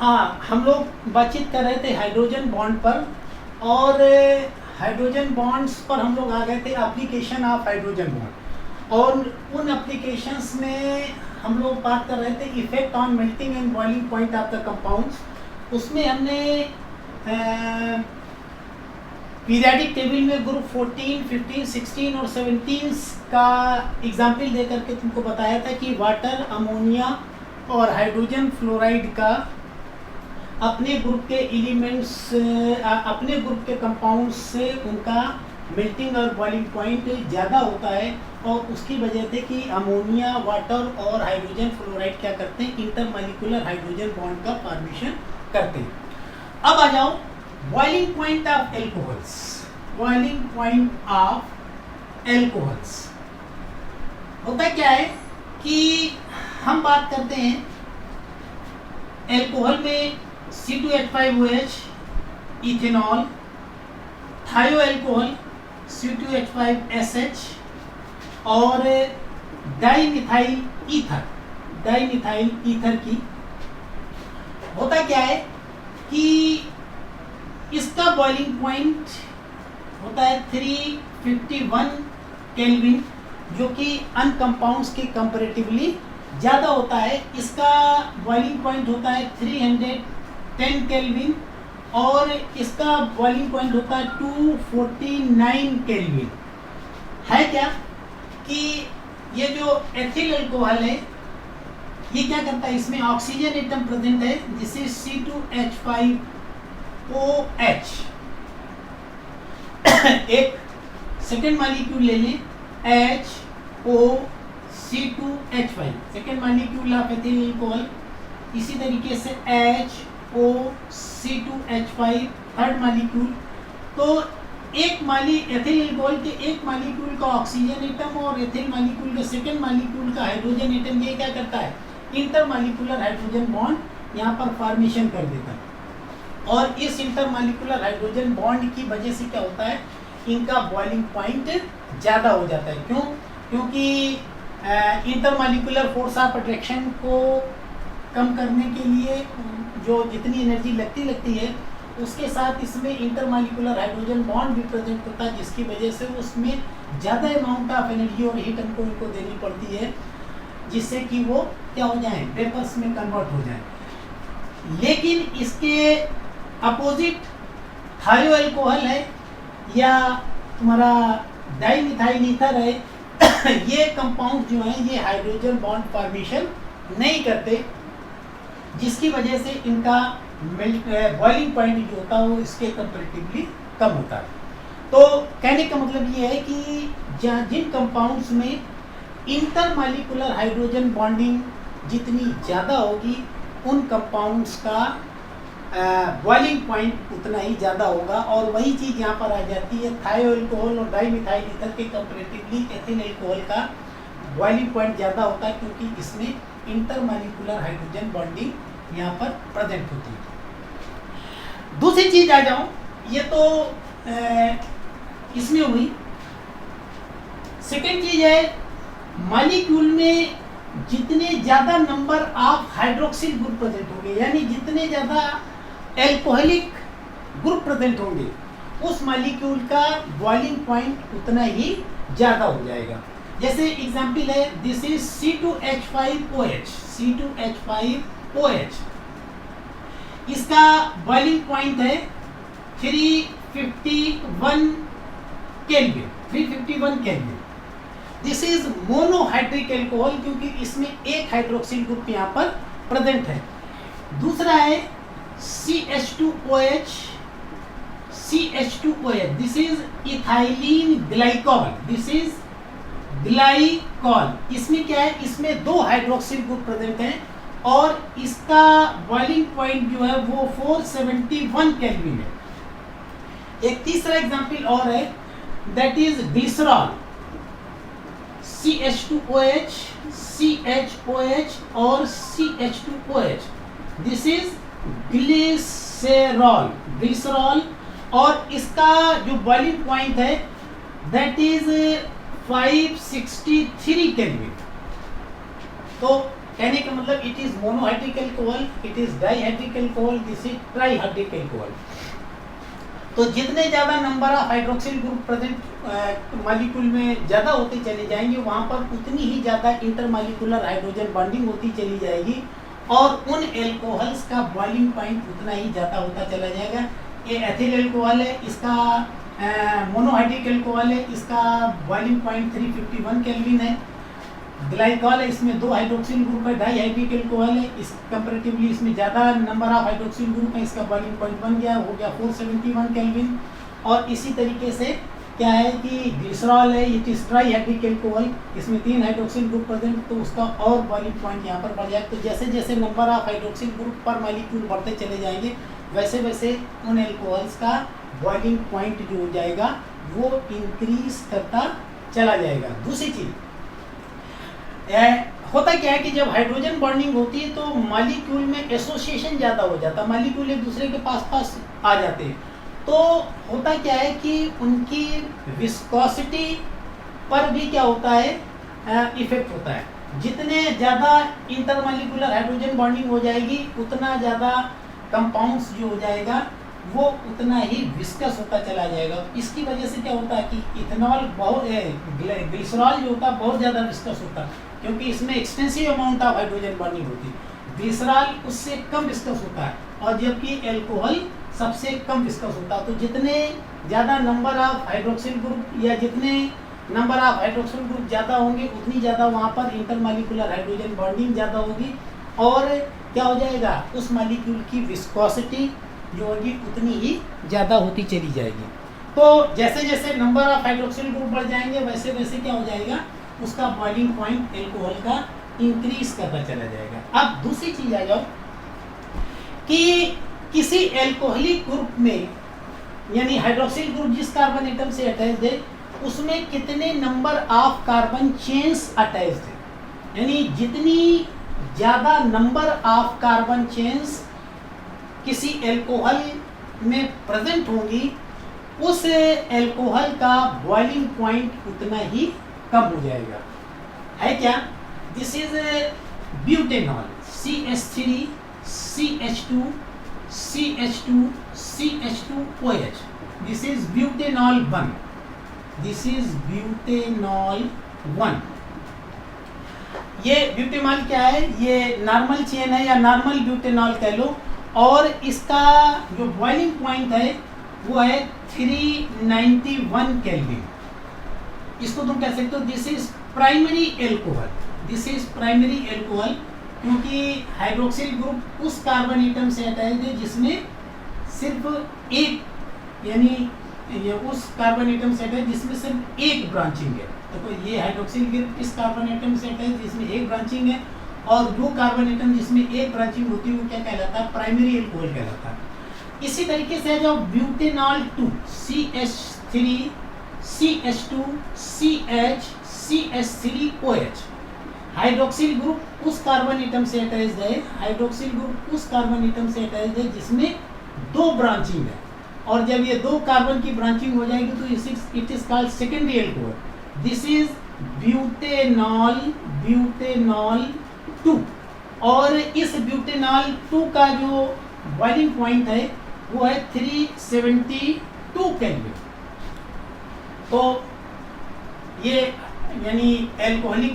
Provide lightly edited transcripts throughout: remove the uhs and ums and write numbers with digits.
हाँ, हम लोग बातचीत कर रहे थे हाइड्रोजन बॉन्ड पर, और हाइड्रोजन बॉन्ड्स पर हम लोग आ गए थे एप्लीकेशन ऑफ हाइड्रोजन बॉन्ड, और उन एप्लीकेशंस में हम लोग बात कर रहे थे effect on melting and boiling point of the compounds. उसमें हमने पीरियाडिक टेबल में ग्रुप 14, 15, 16 और 17 का एग्जाम्पल दे करके तुमको बताया था कि वाटर, अमोनिया और हाइड्रोजन फ्लोराइड का अपने ग्रुप के एलिमेंट्स, अपने ग्रुप के कंपाउंड्स से उनका मेल्टिंग और बॉइलिंग पॉइंट ज़्यादा होता है, और उसकी वजह से कि अमोनिया, वाटर और हाइड्रोजन फ्लोराइड क्या करते हैं, इंटरमॉलिक्यूलर हाइड्रोजन बॉन्ड का फॉर्मेशन करते हैं। अब आ जाओ boiling point of alcohols. Boiling point of alcohols होता क्या है कि हम बात करते हैं एल्कोहल में C2H5OH, इथेनॉल, थायो एल्कोहल C2H5SH और डाइमिथाइल ईथर की होता क्या है कि इसका बॉइलिंग पॉइंट होता है 351 केल्विन, जो कि अन कंपाउंड्स के कंपैरेटिवली ज़्यादा होता है। इसका बॉइलिंग पॉइंट होता है 310 केल्विन, और इसका बॉइलिंग पॉइंट होता है 249 केल्विन। है क्या कि ये जो एथिल अल्कोहल है, ये क्या करता है, इसमें ऑक्सीजन एटम प्रेजेंट है, दिस इज C2H5OH। एक सेकेंड मॉलिक्यूल ले लें, HOC2H5, second molecule of ethyl alcohol. इसी तरीके से HOC2H5 थर्ड मॉलिक्यूल। तो एक एथिल अल्कोहल के एक मॉलिक्यूल का ऑक्सीजन एटम और एथिल मॉलिक्यूल के सेकेंड मॉलिक्यूल का हाइड्रोजन एटम, ये क्या करता है, इंटरमॉलिक्यूलर हाइड्रोजन बॉन्ड यहाँ पर फॉर्मेशन कर देता है। और इस इंटरमॉलिक्यूलर हाइड्रोजन बॉन्ड की वजह से क्या होता है, इनका बॉइलिंग पॉइंट ज़्यादा हो जाता है। क्यों? क्योंकि इंटरमॉलिक्यूलर फोर्स ऑफ अट्रैक्शन को कम करने के लिए जो जितनी एनर्जी लगती है, उसके साथ इसमें इंटरमॉलिक्यूलर हाइड्रोजन बॉन्ड भी प्रेजेंट होता है, जिसकी वजह से उसमें ज़्यादा अमाउंट ऑफ एनर्जी और हीट हमको इनको देनी पड़ती है, जिससे कि वो क्या हो जाए, वेपर्स में कन्वर्ट हो जाए। लेकिन इसके अपोजिट थायो अल्कोहल है या तुम्हारा डाइमिथाइल ईथर है, ये कंपाउंड जो है ये हाइड्रोजन बॉन्ड फॉर्मेशन नहीं करते, जिसकी वजह से इनका बॉइलिंग पॉइंट जो होता है वो इसके कंपैरेटिवली कम होता है। तो कहने का मतलब ये है कि जिन कंपाउंड्स में इंटरमॉलिक्यूलर हाइड्रोजन बॉन्डिंग जितनी ज़्यादा होगी, उन कंपाउंड्स का बॉइलिंग पॉइंट उतना ही ज़्यादा होगा। और वही चीज़ यहाँ पर आ जाती है, थायो अल्कोहल और डाइमिथाइल ईथर के कंपैरेटिवली एथिल अल्कोहल का बॉइलिंग पॉइंट ज़्यादा होता है, क्योंकि इसमें इंटरमॉलिक्यूलर हाइड्रोजन बॉन्डिंग यहाँ पर प्रेजेंट होती है। दूसरी चीज़ आ जाऊँ, ये तो इसमें हुई। सेकेंड चीज़ है, मॉलिक्यूल में जितने ज़्यादा number of hydroxyl group present होंगे, यानी जितने ज़्यादा एल्कोहलिक ग्रुप प्रेजेंट होंगे, उस मॉलिक्यूल का बॉइलिंग पॉइंट उतना ही ज़्यादा हो जाएगा। जैसे एग्जाम्पल है, दिस इज C2H5OH। इसका बॉइलिंग पॉइंट है 351 kelvin. This is monohydric alcohol, क्योंकि इसमें एक हाइड्रोक्सिल ग्रुप यहाँ पर प्रेजेंट है। दूसरा है CH2OH। This is ethylene glycol. इसमें क्या है, इसमें दो हाइड्रोक्सिल ग्रुप प्रेजेंट हैं, और इसका बॉइलिंग पॉइंट जो है वो 471 केल्विन है। एक तीसरा एग्जांपल और है, that is glycerol. CH2OH, CHOH और CH2OH। दिस इज ग्लिसरॉल, और इसका जो बॉइलिंग पॉइंट है दैट इज 563 केल्विन। तो कहने का मतलब it is monohydric alcohol, it is dihydric alcohol, this is trihydric alcohol. तो जितने ज़्यादा number of hydroxyl group present molecule में ज़्यादा होते चले जाएंगे, वहाँ पर उतनी ही ज़्यादा इंटरमॉलिक्यूलर हाइड्रोजन बॉन्डिंग होती चली जाएगी और उन एल्कोहल्स का बॉइलिंग पॉइंट उतना ही ज़्यादा होता चला जाएगा। ये एथिल अल्कोहल है, इसका मोनोहाइड्रिक अल्कोहल है, इसका बॉइलिंग पॉइंट 351 केल्विन है। ग्लाइकॉल है, इसमें 2 हाइड्रोक्सिल ग्रुप है, डाइहाइड्रिक अल्कोहल है, इस कंपैरेटिवली इसमें ज़्यादा नंबर ऑफ हाइड्रोक्सिल ग्रुप है, इसका बॉइलिंग पॉइंट बन गया, हो गया 471 केल्विन। और इसी तरीके से क्या है कि ग्लिसरॉल है, इट इज ट्राइहाइड्रिक अल्कोहल, इसमें 3 हाइड्रोक्सिल ग्रुप प्रेजेंट, तो उसका और बॉइलिंग पॉइंट यहाँ पर बढ़ जाए। तो जैसे जैसे नंबर ऑफ हाइड्रोक्सिल ग्रुप पर मॉलिक्यूल बढ़ते चले जाएंगे, वैसे वैसे उन एल्कोहल्स का बॉइलिंग पॉइंट जो हो जाएगा वो इंक्रीज करता चला जाएगा। दूसरी चीज होता क्या है कि जब हाइड्रोजन बॉन्डिंग होती है तो मॉलिक्यूल में एसोसिएशन ज़्यादा हो जाता है, मॉलिक्यूल एक दूसरे के पास पास आ जाते हैं। तो होता क्या है कि उनकी विस्कोसिटी पर भी क्या होता है, इफेक्ट होता है। जितने ज़्यादा इंटरमॉलिक्यूलर हाइड्रोजन बॉन्डिंग हो जाएगी, उतना ज़्यादा कंपाउंड्स जो हो जाएगा वो उतना ही विस्कस होता चला जाएगा। इसकी वजह से क्या होता है कि इथेनॉल बहुत ग्लिसरॉल जो होता है बहुत ज़्यादा विस्कस होता है, क्योंकि इसमें extensive amount of hydrogen bonding होती है। ग्लिसरॉल उससे कम विस्कस होता है, और जबकि एल्कोहल सबसे कम विस्कस होता है। तो जितने ज़्यादा नंबर ऑफ हाइड्रोक्सिल ग्रुप या जितने नंबर ऑफ हाइड्रोक्सिल ग्रुप ज़्यादा होंगे, उतनी ज़्यादा वहाँ पर इंटरमॉलिक्यूलर हाइड्रोजन बॉन्डिंग ज़्यादा होगी, और क्या हो जाएगा, उस मॉलिक्यूल की विस्कोसिटी जो होगी उतनी ही ज़्यादा होती चली जाएगी। तो जैसे जैसे नंबर ऑफ हाइड्रोक्सिल ग्रुप बढ़ जाएंगे, वैसे वैसे क्या हो जाएगा, उसका बॉइलिंग पॉइंट एल्कोहल का इंक्रीज करता चला जाएगा। अब दूसरी चीज आ जाओ कि किसी एल्कोहलिक ग्रुप में, यानी हाइड्रोक्सिल ग्रुप जिस कार्बन एटम से अटैच्ड है, उसमें कितने number of carbon chains attached है। यानी जितनी ज़्यादा नंबर ऑफ कार्बन चेन्स किसी एल्कोहल में प्रेजेंट होंगी, उस एल्कोहल का बॉइलिंग पॉइंट उतना ही कम हो जाएगा। है क्या? This is butanol, CH3 CH2 CH2 CH2OH। This is butanol 1, this is butanol 1। ये ब्यूटेनॉल क्या है, ये नॉर्मल चेन है या नॉर्मल ब्यूटेनॉल कह लो, और इसका जो बॉइलिंग पॉइंट है वो है 391 केल्विन। इसको तुम कह सकते हो this is primary alcohol, this is primary alcohol, क्योंकि हाइड्रोक्सिल ग्रुप उस कार्बन एटम से अटैच्ड है जिसमें सिर्फ एक, यानी ये उस कार्बन एटम से अटैच्ड जिसमें सिर्फ एक ब्रांचिंग है। तो ये हाइड्रोक्सिल ग्रुप इस कार्बन एटम से अटैच्ड जिसमें एक ब्रांचिंग है, और जो कार्बन एटम जिसमें एक ब्रांचिंग होती है वो क्या कहलाता है, प्राइमरी एल्कोहल कहलाता है। इसी तरीके से जो butanol 2 CH3 CH2 CH CH3OH, hydroxyl group उस कार्बन एटम से अटैच्ड है, हाइड्रोक्सिल ग्रुप उस कार्बन एटम से अटैच्ड है जिसमें 2 ब्रांचिंग है, और जब ये 2 कार्बन की ब्रांचिंग हो जाएगी तो it is called secondary alcohol. This is butanol 2, और इस ब्यूटेनॉल 2 का जो बॉइलिंग पॉइंट है वो है 372 केल्विन। तो ये यानी एल्कोहलिक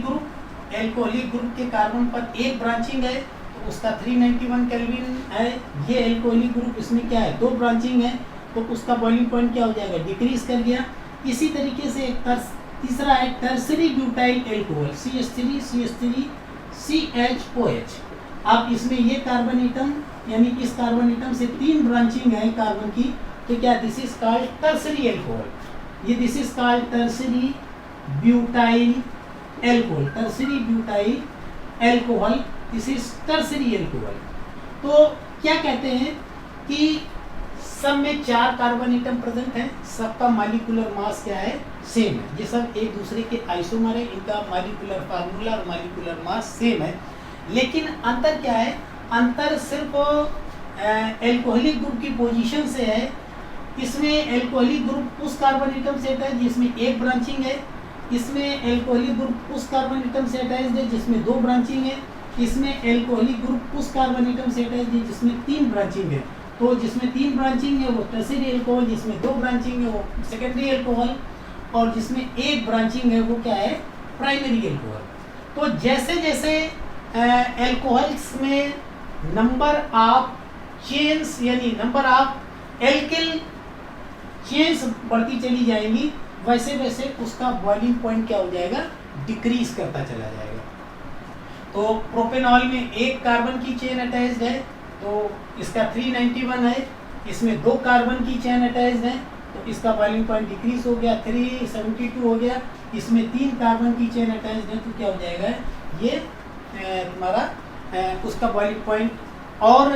ग्रुप के कार्बन पर एक ब्रांचिंग है तो उसका 391 केल्विन है। ये एल्कोहलिक ग्रुप, इसमें क्या है, 2 ब्रांचिंग है, तो उसका बॉइलिंग पॉइंट क्या हो जाएगा, डिक्रीज कर गया। इसी तरीके से तीसरा है tertiary butyl alcohol, CH3 CHOH। अब इसमें ये कार्बन एटम, यानी इस कार्बन एटम से 3 ब्रांचिंग है कार्बन की, तो क्या, this is called tertiary alcohol. ये this is called tertiary butyl alcohol, tertiary butyl alcohol, this is tertiary alcohol. तो क्या कहते हैं कि सब में 4 कार्बन एटम प्रेजेंट हैं, सबका मॉलिक्यूलर मास क्या है, सेम है। ये सब एक दूसरे के आइसोमर है, इनका मॉलिक्यूलर फार्मूला और मॉलिक्यूलर मास सेम है, लेकिन अंतर क्या है, अंतर सिर्फ एल्कोहलिक ग्रुप की पोजीशन से है। इसमें एल्कोहलिक ग्रुप उस कार्बन एटम से अटैच जिसमें एक ब्रांचिंग है, इसमें एल्कोहलिक ग्रुप उस कार्बन एटम से अटैच्ड है जिसमें 2 ब्रांचिंग है, इसमें एल्कोहलिक ग्रुप उस कार्बन एटम से अटैच है जिसमें 3 ब्रांचिंग है। तो जिसमें 3 ब्रांचिंग है वो टर्शियरी अल्कोहल, जिसमें 2 ब्रांचिंग है वो सेकेंडरी अल्कोहल, और जिसमें 1 ब्रांचिंग है वो क्या है, प्राइमरी अल्कोहल। तो जैसे जैसे अल्कोहल्स में नंबर ऑफ चेन्स यानी नंबर ऑफ एल्किल चेन्स बढ़ती चली जाएंगी, वैसे वैसे उसका बॉइलिंग पॉइंट क्या हो जाएगा, डिक्रीज करता चला जाएगा। तो प्रोपेनॉल में 1 कार्बन की चेन अटैच्ड है तो इसका 391 है, इसमें 2 कार्बन की चेन अटैच्ड है तो इसका बॉइलिंग पॉइंट डिक्रीज हो गया, 372 हो गया। इसमें 3 कार्बन की चेन अटैच्ड है तो क्या हो जाएगा, ये तुम्हारा उसका बॉइलिंग पॉइंट और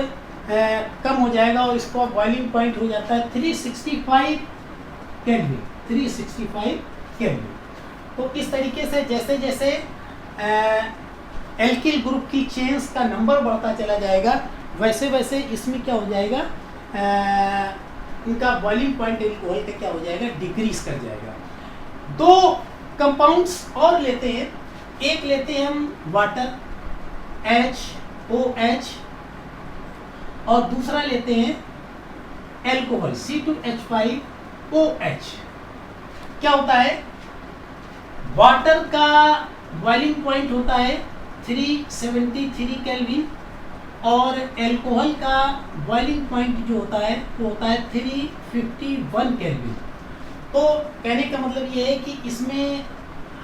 कम हो जाएगा और इसका बॉइलिंग पॉइंट हो जाता है 365 केल्विन, 365 केल्विन। तो इस तरीके से जैसे जैसे एल्किल ग्रुप की चेन्स का नंबर बढ़ता चला जाएगा, वैसे वैसे इसमें क्या हो जाएगा, इनका बॉइलिंग पॉइंट एल्कोहल का क्या हो जाएगा, डिक्रीज कर जाएगा। 2 कंपाउंड्स और लेते हैं, एक लेते हैं हम वाटर HOH और दूसरा लेते हैं एल्कोहल C2H5OH। क्या होता है, वाटर का बॉइलिंग पॉइंट होता है 373 केल्विन और एल्कोहल का बॉइलिंग पॉइंट जो होता है वो होता है 351 केल्विन। तो कहने का मतलब ये है कि इसमें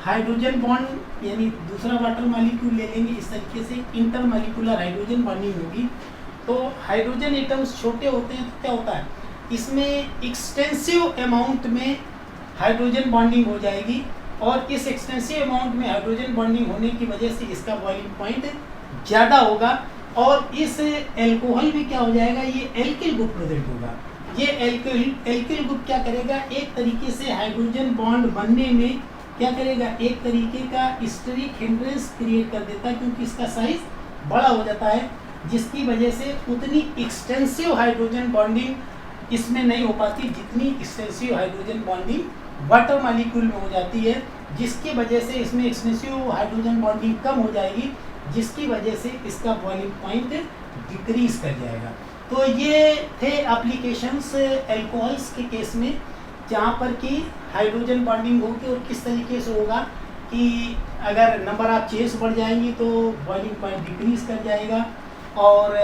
हाइड्रोजन बॉन्ड यानी दूसरा वाटर मॉलिक्यूल ले लेंगे, इस तरीके से इंटरमॉलिक्यूलर हाइड्रोजन बॉन्डिंग होगी। तो हाइड्रोजन एटम्स छोटे होते हैं तो क्या होता है, इसमें एक्सटेंसिव अमाउंट में हाइड्रोजन बॉन्डिंग हो जाएगी और इस एक्सटेंसिव अमाउंट में हाइड्रोजन बॉन्डिंग होने की वजह से इसका बॉइलिंग पॉइंट ज़्यादा होगा और इस एल्कोहल में क्या हो जाएगा, ये एल्किल ग्रुप प्रेजेंट होगा। ये एल्किल ग्रुप क्या करेगा, एक तरीके से हाइड्रोजन बॉन्ड बनने में क्या करेगा, एक तरीके का स्टेरिक हिंड्रेंस क्रिएट कर देता है क्योंकि इसका साइज बड़ा हो जाता है, जिसकी वजह से उतनी एक्सटेंसिव हाइड्रोजन बॉन्डिंग इसमें नहीं हो पाती जितनी extensive hydrogen bonding water molecule में हो जाती है, जिसकी वजह से इसमें एक्सटेंसिव हाइड्रोजन बॉन्डिंग कम हो जाएगी, जिसकी वजह से इसका बॉइलिंग पॉइंट डिक्रीज कर जाएगा। तो ये थे एप्लीकेशंस एल्कोहल्स के केस में जहाँ पर कि हाइड्रोजन बॉन्डिंग होगी और किस तरीके से होगा कि अगर नंबर ऑफ चेन्स बढ़ जाएंगी तो बॉइलिंग पॉइंट डिक्रीज कर जाएगा। और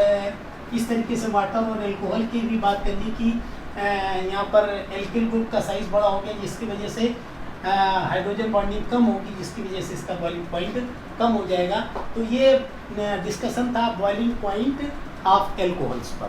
इस तरीके से वाटर और एल्कोहल की भी बात करनी कि यहाँ पर एल्किल ग्रुप का साइज बड़ा हो गया जिसकी वजह से हाइड्रोजन बॉन्डिंग कम होगी, जिसकी वजह से इसका बॉइलिंग पॉइंट कम हो जाएगा। तो ये डिस्कशन था बॉइलिंग पॉइंट ऑफ एल्कोहल्स पर।